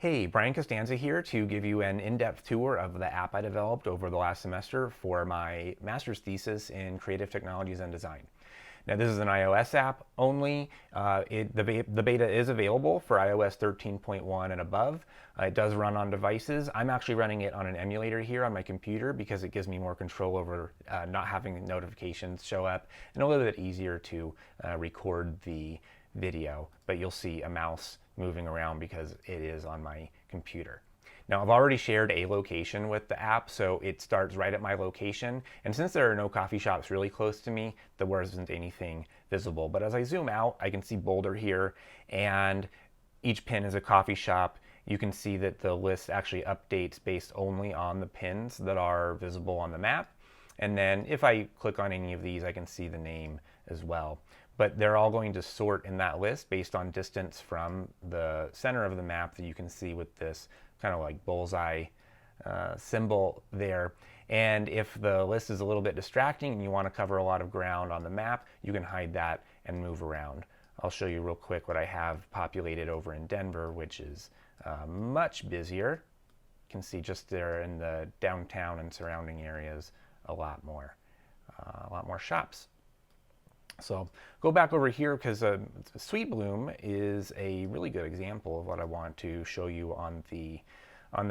Hey, Brian Costanza here to give you an in-depth tour of the app I developed over the last semester for my master's thesis in creative technologies and design. Now, this is an iOS app only. The beta is available for iOS 13.1 and above. It does run on devices. I'm actually running it on an emulator here on my computer because it gives me more control over not having notifications show up and a little bit easier to record the video, but you'll see a mouse moving around because it is on my computer. Now, I've already shared a location with the app, so it starts right at my location. And since there are no coffee shops really close to me, there wasn't anything visible. But as I zoom out, I can see Boulder here, and each pin is a coffee shop. You can see that the list actually updates based only on the pins that are visible on the map. And then if I click on any of these, I can see the name as well. But they're all going to sort in that list based on distance from the center of the map that you can see with this kind of like bullseye symbol there. And if the list is a little bit distracting and you want to cover a lot of ground on the map, you can hide that and move around. I'll show you real quick what I have populated over in Denver, which is much busier. You can see just there in the downtown and surrounding areas a lot more shops. So go back over here because Sweet Bloom is a really good example of what I want to show you on the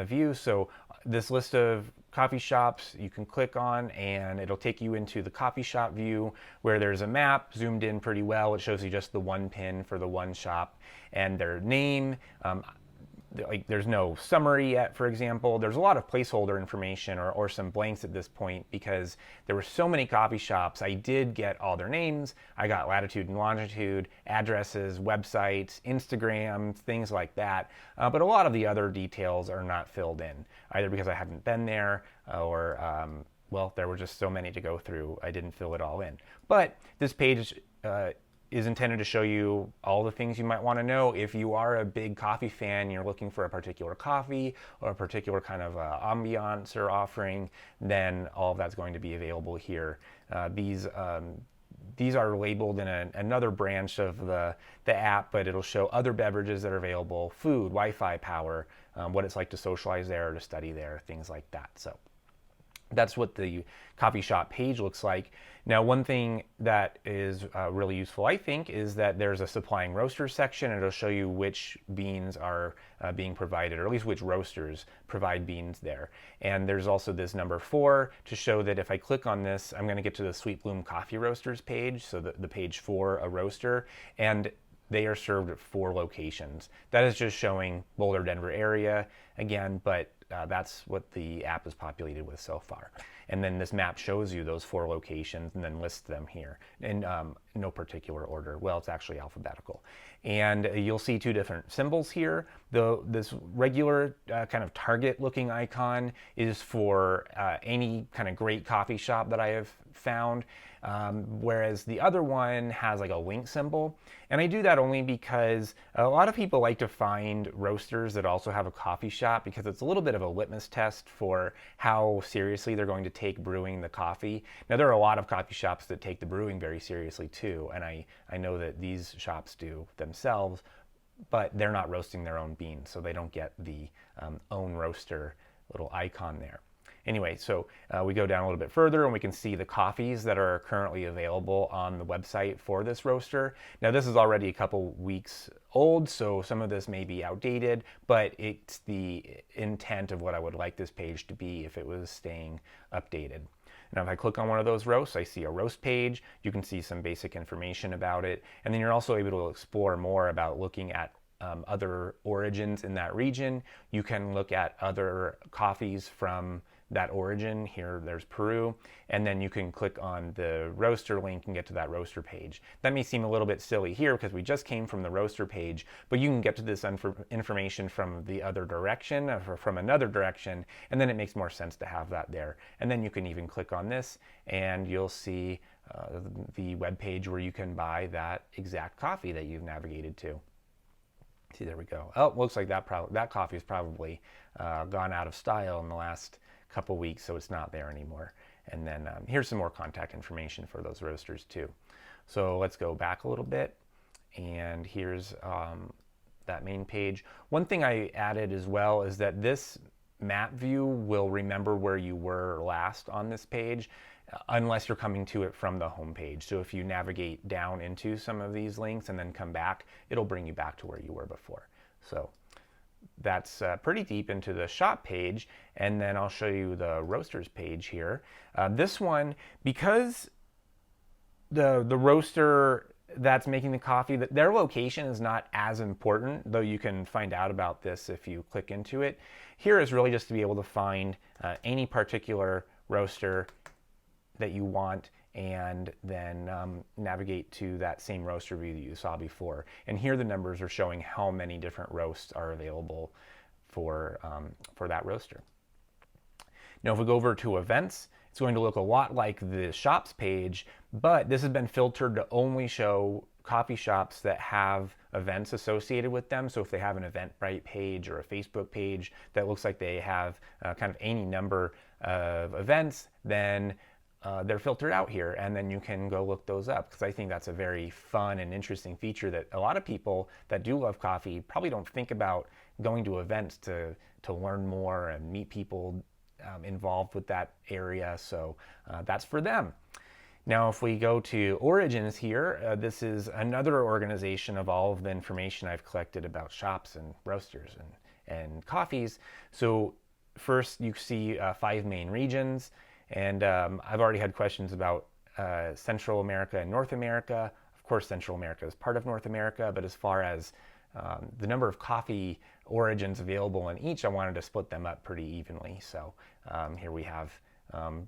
view. So this list of coffee shops you can click on and it'll take you into the coffee shop view where there's a map zoomed in pretty well. It shows you just the one pin for the one shop and their name. Like there's no summary yet, for example. There's a lot of placeholder information or some blanks at this point because there were so many coffee shops. I did get all their names. I got latitude and longitude, addresses, websites, Instagram, things like that. But a lot of the other details are not filled in, either because I hadn't been there or, well, there were just so many to go through. I didn't fill it all in. But this page is intended to show you all the things you might want to know. If you are a big coffee fan, you're looking for a particular coffee or a particular kind of ambiance or offering, then all of that's going to be available here. These are labeled in another branch of the app, but it'll show other beverages that are available, food, Wi-Fi power, what it's like to socialize there or to study there, things like that. So that's what the coffee shop page looks like. Now, one thing that is really useful, I think, is that there's a supplying roasters section. It'll show you which beans are being provided, or at least which roasters provide beans there. And there's also this number 4 to show that if I click on this, I'm going to get to the Sweet Bloom Coffee Roasters page, so the page for a roaster. And they are served at 4 locations. That is just showing Boulder, Denver area again, but that's what the app is populated with so far. And then this map shows you those 4 locations and then lists them here in no particular order. Well, it's actually alphabetical. And you'll see 2 different symbols here. This regular kind of target looking icon is for any kind of great coffee shop that I have found. Whereas the other one has like a link symbol. And I do that only because a lot of people like to find roasters that also have a coffee shop because it's a little bit of a litmus test for how seriously they're going to take brewing the coffee. Now, there are a lot of coffee shops that take the brewing very seriously too, and I know that these shops do themselves, but they're not roasting their own beans, so they don't get the own roaster little icon there. Anyway, so we go down a little bit further and we can see the coffees that are currently available on the website for this roaster. Now, this is already a couple weeks old, so some of this may be outdated, but it's the intent of what I would like this page to be if it was staying updated. Now, if I click on one of those roasts, I see a roast page. You can see some basic information about it, and then you're also able to explore more about looking at other origins in that region. You can look at other coffees from that origin. Here there's Peru, and then you can click on the roaster link and get to that roaster page. That may seem a little bit silly here because we just came from the roaster page, but you can get to this information from the other direction or from another direction, and then it makes more sense to have that there. And then you can even click on this and you'll see the web page where you can buy that exact coffee that you've navigated to. See, there we go. Oh, looks like that coffee has probably gone out of style in the last couple weeks, so it's not there anymore. And then here's some more contact information for those roasters too. So let's go back a little bit, and here's that main page. One thing I added as well is that this map view will remember where you were last on this page, unless you're coming to it from the home page. So if you navigate down into some of these links and then come back, it'll bring you back to where you were before. So that's pretty deep into the shop page. And then I'll show you the roasters page here. This one, because the roaster that's making the coffee, that their location is not as important, though you can find out about this if you click into it. Here is really just to be able to find any particular roaster that you want, and then navigate to that same roaster view that you saw before. And here the numbers are showing how many different roasts are available for that roaster. Now if we go over to events, it's going to look a lot like the shops page, but this has been filtered to only show coffee shops that have events associated with them. So if they have an Eventbrite page or a Facebook page that looks like they have kind of any number of events, then they're filtered out here, and then you can go look those up, because I think that's a very fun and interesting feature that a lot of people that do love coffee probably don't think about going to events to learn more and meet people involved with that area. So that's for them. Now if we go to Origins here, this is another organization of all of the information I've collected about shops and roasters and coffees. So first you see 5 main regions. And I've already had questions about Central America and North America. Of course, Central America is part of North America, but as far as the number of coffee origins available in each, I wanted to split them up pretty evenly. So here we have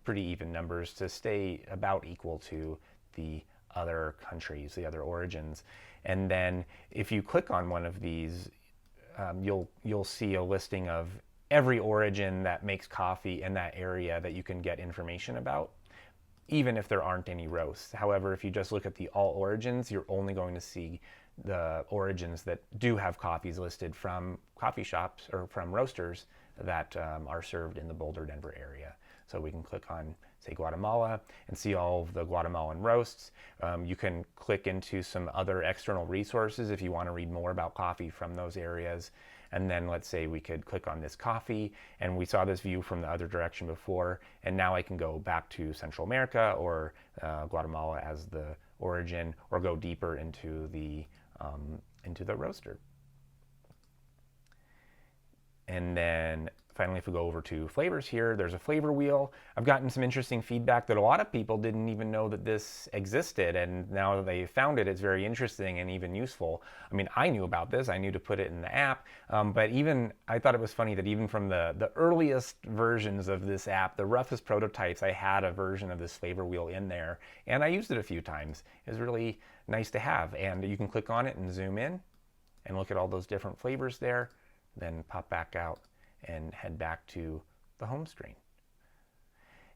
pretty even numbers to stay about equal to the other countries, the other origins. And then if you click on one of these, you'll see a listing of every origin that makes coffee in that area that you can get information about, even if there aren't any roasts. However, if you just look at the all origins, you're only going to see the origins that do have coffees listed from coffee shops or from roasters that are served in the Boulder, Denver area. So we can click on, say, Guatemala and see all of the Guatemalan roasts. You can click into some other external resources if you want to read more about coffee from those areas. And then let's say we could click on this coffee, and we saw this view from the other direction before, and now I can go back to Central America or Guatemala as the origin, or go deeper into the roaster. And then finally, if we go over to flavors here, there's a flavor wheel. I've gotten some interesting feedback that a lot of people didn't even know that this existed, and now that they found it, it's very interesting and even useful. I mean, I knew about this, I knew to put it in the app, but even I thought it was funny that even from the earliest versions of this app, the roughest prototypes, I had a version of this flavor wheel in there, and I used it a few times. It was really nice to have, and you can click on it and zoom in and look at all those different flavors there, then pop back out and head back to the home screen.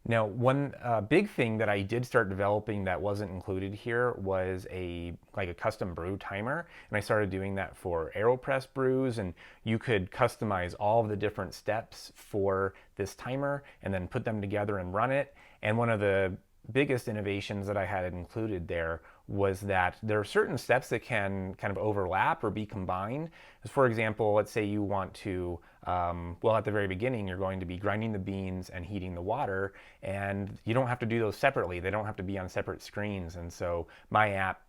Now, one big thing that I did start developing that wasn't included here was a custom brew timer, and I started doing that for AeroPress brews, and you could customize all of the different steps for this timer and then put them together and run it. And one of the biggest innovations that I had included there was that there are certain steps that can kind of overlap or be combined. For example, let's say you want to, well, at the very beginning, you're going to be grinding the beans and heating the water, and you don't have to do those separately. They don't have to be on separate screens. And so my app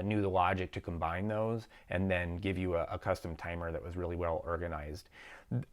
knew the logic to combine those and then give you a custom timer that was really well organized.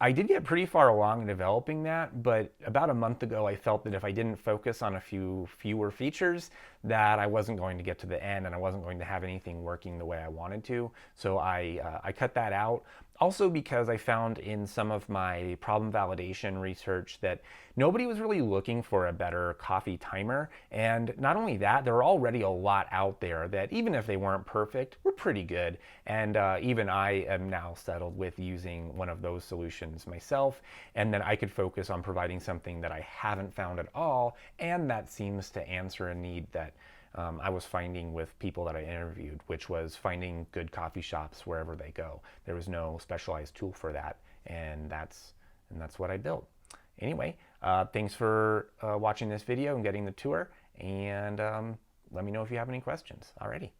I did get pretty far along in developing that, but about a month ago I felt that if I didn't focus on a fewer features, that I wasn't going to get to the end and I wasn't going to have anything working the way I wanted to. So I cut that out. Also because I found in some of my problem validation research that nobody was really looking for a better coffee timer. And not only that, there are already a lot out there that even if they weren't perfect, were pretty good. And even I am now settled with using one of those solutions myself. And then I could focus on providing something that I haven't found at all, and that seems to answer a need that I was finding with people that I interviewed, which was finding good coffee shops wherever they go. There was no specialized tool for that, and that's what I built. Anyway, thanks for watching this video and getting the tour, and let me know if you have any questions. Alrighty.